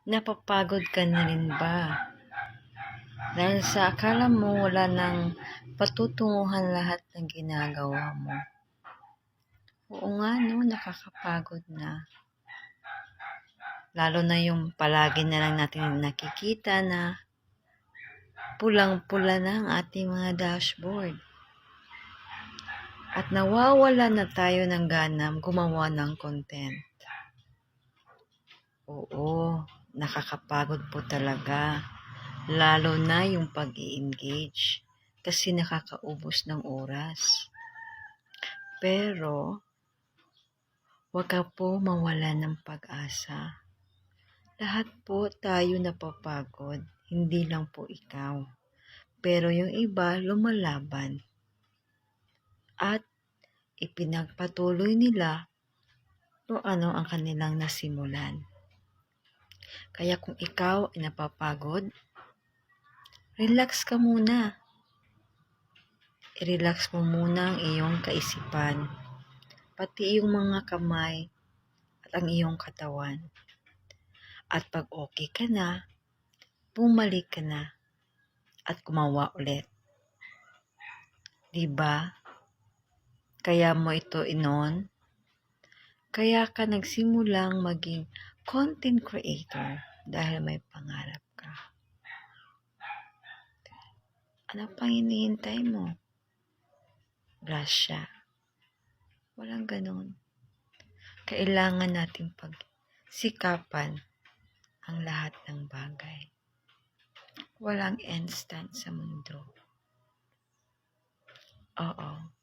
Napapagod ka na rin ba? Dahil sa akala mo wala nang patutunguhan lahat ng ginagawa mo. Oo nga no, nakakapagod na. Lalo na yung palagi na lang natin nakikita na pulang-pula na ang ating mga dashboard. At nawawala na tayo ng ganang gumawa ng content. Oo, nakakapagod po talaga. Lalo na yung pag-i-engage kasi nakakaubos ng oras. Pero, wag ka po mawala ng pag-asa. Lahat po tayo napapagod, hindi lang po ikaw. Pero yung iba lumalaban. At ipinagpatuloy nila kung ano ang kanilang nasimulan. Kaya kung ikaw ay napapagod, relax ka muna. I-relax mo muna ang iyong kaisipan, pati iyong mga kamay at ang iyong katawan. At pag okay ka na, bumalik ka na at gumawa ulit. Diba? Kaya mo ito inon? Kaya ka nagsimulang maging content creator dahil may pangarap ka. Ano pang hinihintay mo? Grasya. Walang ganon. Kailangan natin pagsikapan ang lahat ng bagay. Walang instant sa mundo. Oo.